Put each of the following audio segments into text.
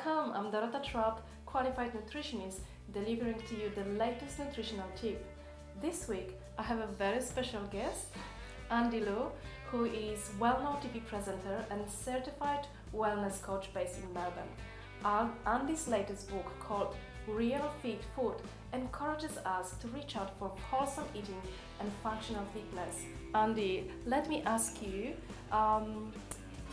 Welcome, I'm Dorota Trupp, qualified nutritionist, delivering to you the latest nutritional tip. This week, I have a very special guest, Andi Lew, who is well-known TV presenter and certified wellness coach based in Melbourne. Andi's latest book, called Real Fit Food, encourages us to reach out for wholesome eating and functional fitness. Andi, let me ask you,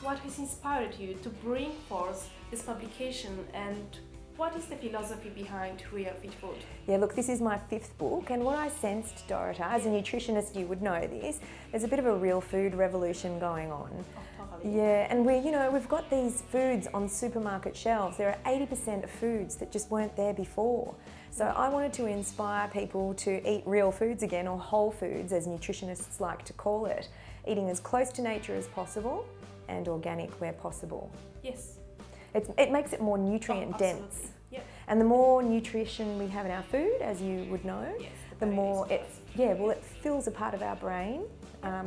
what has inspired you to bring forth this publication, and what is the philosophy behind Real Fit Food? Yeah, look, this is my 5th book, and what I sensed, Dorota, as a nutritionist, you would know this, there's a bit of a real food revolution going on. Oh, totally. Yeah, and we've got these foods on supermarket shelves. There are 80% of foods that just weren't there before. So I wanted to inspire people to eat real foods again, or whole foods, as nutritionists like to call it, eating as close to nature as possible and organic where possible. Yes. It makes it more nutrient dense. Yep. And the more nutrition we have in our food, as you would know, Yes, the more it fills a part of our brain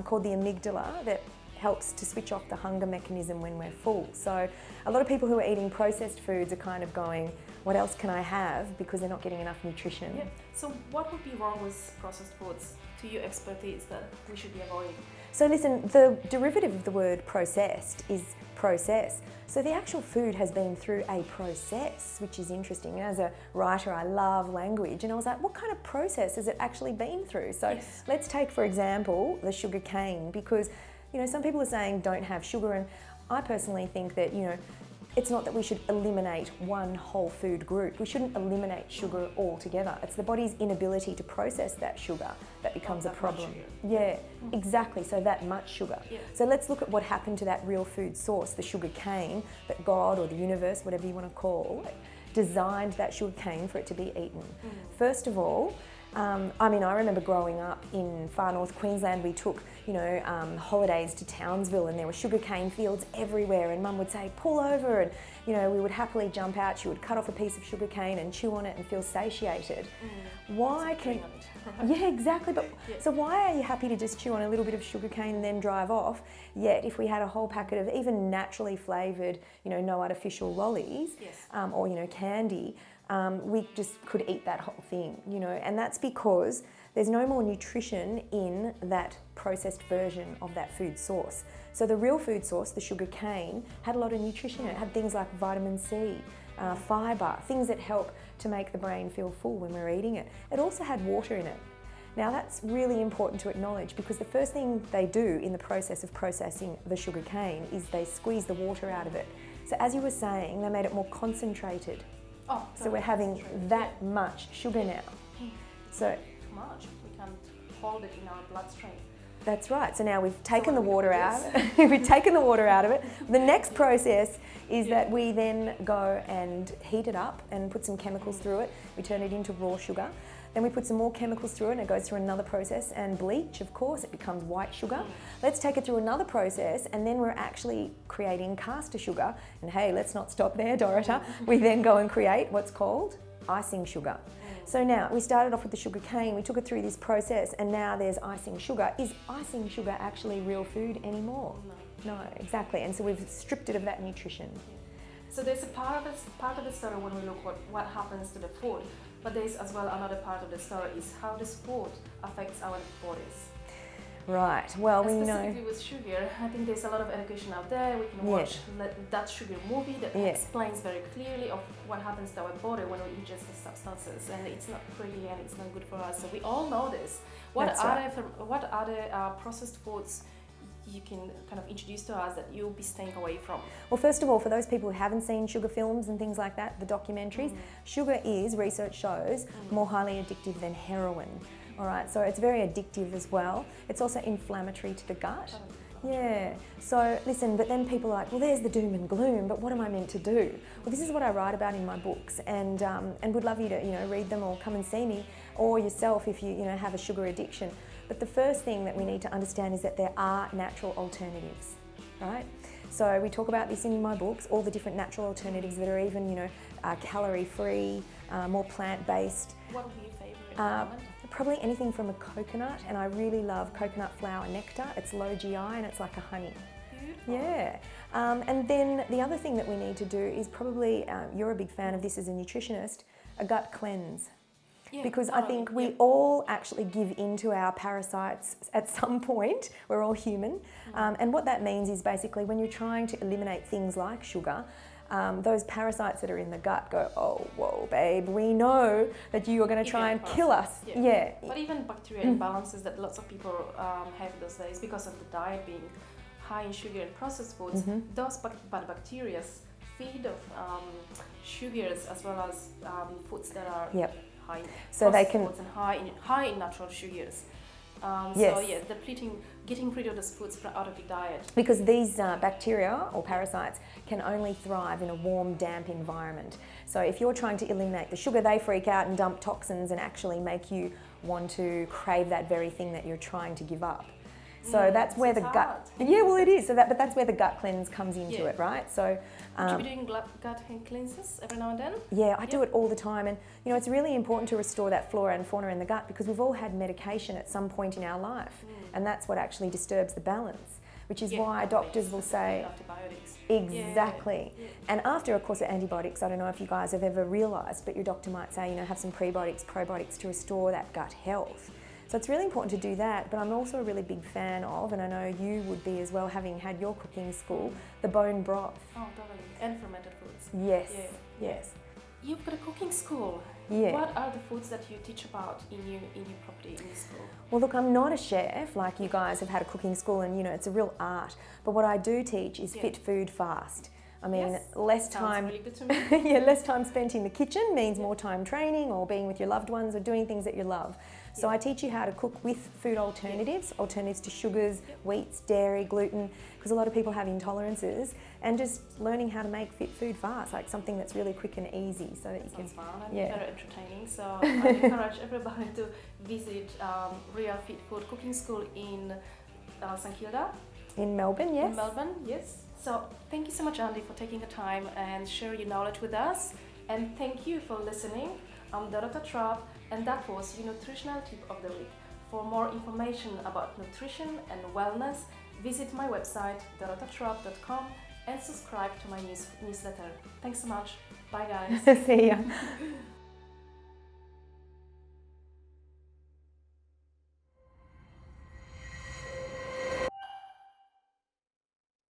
called the amygdala that helps to switch off the hunger mechanism when we're full. So a lot of people who are eating processed foods are kind of going, what else can I have? Because they're not getting enough nutrition. Yeah. So what would be wrong with processed foods, to your expertise, that we should be avoiding? So listen, the derivative of the word processed is process. So the actual food has been through a process, which is interesting. As a writer, I love language, and I was like, what kind of process has it actually been through? So Yes. let's take, for example, the sugar cane, because some people are saying don't have sugar, and I personally think that it's not that we should eliminate one whole food group. We shouldn't eliminate sugar altogether. It's the body's inability to process that sugar that becomes a that much problem. sugar. Yeah, exactly. So that much sugar. Yeah. So let's look at what happened to that real food source, the sugar cane, that God or the universe, whatever you want to call it, designed that sugar cane for it to be eaten. First of all, I remember growing up in far north Queensland. We took, holidays to Townsville, and there were sugarcane fields everywhere, and Mum would say, pull over, and we would happily jump out. She would cut off a piece of sugarcane and chew on it and feel satiated. Why can... Yeah, exactly. But so why are you happy to just chew on a little bit of sugarcane and then drive off? Yet if we had a whole packet of even naturally flavoured, no artificial lollies, Yes. or candy, we just could eat that whole thing, and that's because there's no more nutrition in that processed version of that food source. So the real food source, the sugar cane, had a lot of nutrition. It had things like vitamin C, fibre, things that help to make the brain feel full when we're eating it. It also had water in it. Now that's really important to acknowledge, because the first thing they do in the process of processing the sugar cane is they squeeze the water out of it. So as you were saying, they made it more concentrated. Oh, So we're having that much sugar now. So too much. We can't hold it in our bloodstream. that's right. So now we've taken what the do we water do out. with We've taken the water out of it. The next process is that we then go and heat it up and put some chemicals through it. We turn it into raw sugar. Then we put some more chemicals through it, and it goes through another process, and bleach, of course, it becomes white sugar. Let's take it through another process, and then we're actually creating caster sugar. And hey, let's not stop there, Dorota. We then go and create what's called icing sugar. So now, we started off with the sugar cane, we took it through this process, and now there's icing sugar. Is icing sugar actually real food anymore? No, exactly. And so we've stripped it of that nutrition. So there's a part of the story when we look at what happens to the food, but there's as well another part of the story is how this food affects our bodies. Right, well, we know... Specifically with sugar, I think there's a lot of education out there. We can watch that sugar movie that explains very clearly of what happens to our body when we ingest the substances, and it's not pretty and it's not good for us. So we all know this. What other processed foods you can kind of introduce to us that you'll be staying away from? Well, first of all, for those people who haven't seen sugar films and things like that, the documentaries, sugar is, research shows, more highly addictive than heroin. All right, so it's very addictive as well. It's also inflammatory to the gut. Yeah, so listen, but then people are like, well, there's the doom and gloom, but what am I meant to do? Well, this is what I write about in my books, and would love you to, read them or come and see me, or yourself if you, have a sugar addiction. But the first thing that we need to understand is that there are natural alternatives, right? So we talk about this in my books, all the different natural alternatives that are even, calorie-free, more plant-based. What would be your favourite at the moment? Probably anything from a coconut, and I really love coconut flower nectar. It's low GI and it's like a honey. beautiful. Yeah. And then the other thing that we need to do is probably, you're a big fan of this as a nutritionist, a gut cleanse. Yeah, Because I totally. think we all actually give into our parasites at some point. We're all human. And what that means is basically when you're trying to eliminate things like sugar, those parasites that are in the gut go, oh, whoa, babe, we know that you are going to try and kill us. Yeah. But even bacterial imbalances that lots of people have those days because of the diet being high in sugar and processed foods, those bad bacteria feed of sugars as well as foods that are high in foods and high in natural sugars. So yeah, getting rid of those foods out of the diet. Because these bacteria or parasites can only thrive in a warm, damp environment. So if you're trying to eliminate the sugar, they freak out and dump toxins and actually make you want to crave that very thing that you're trying to give up. So that's where the gut. Yeah, well, it is. But that's where the gut cleanse comes into it, right? So. Would you be doing gut cleanses every now and then? Yeah, I do it all the time, and it's really important to restore that flora and fauna in the gut because we've all had medication at some point in our life, and that's what actually disturbs the balance. Which is why doctors will say antibiotics. Exactly. Yeah. And after a course of antibiotics, I don't know if you guys have ever realised, but your doctor might say, have some prebiotics, probiotics to restore that gut health. So it's really important to do that, but I'm also a really big fan of, and I know you would be as well, having had your cooking school, the bone broth. Oh, totally. And fermented foods. Yes. Yes. You've got a cooking school. Yeah. What are the foods that you teach about in your property, in your school? Well, look, I'm not a chef like you guys have had a cooking school, and it's a real art. But what I do teach is fit food fast. I mean, less time. Sounds really good to me. Less time spent in the kitchen means more time training or being with your loved ones or doing things that you love. So I teach you how to cook with food alternatives, alternatives to sugars, wheats, dairy, gluten, because a lot of people have intolerances, and just learning how to make fit food fast, like something that's really quick and easy, so that you can. Sounds fun and very entertaining. So I encourage everybody to visit Real Fit Food Cooking School in St Kilda. In Melbourne, yes. In Melbourne, yes. So thank you so much, Andi, for taking the time and sharing your knowledge with us. And thank you for listening. I'm Dorota Trupp, and that was your nutritional tip of the week. For more information about nutrition and wellness, visit my website, dorotatrupp.com, and subscribe to my newsletter. Thanks so much. Bye, guys. See ya.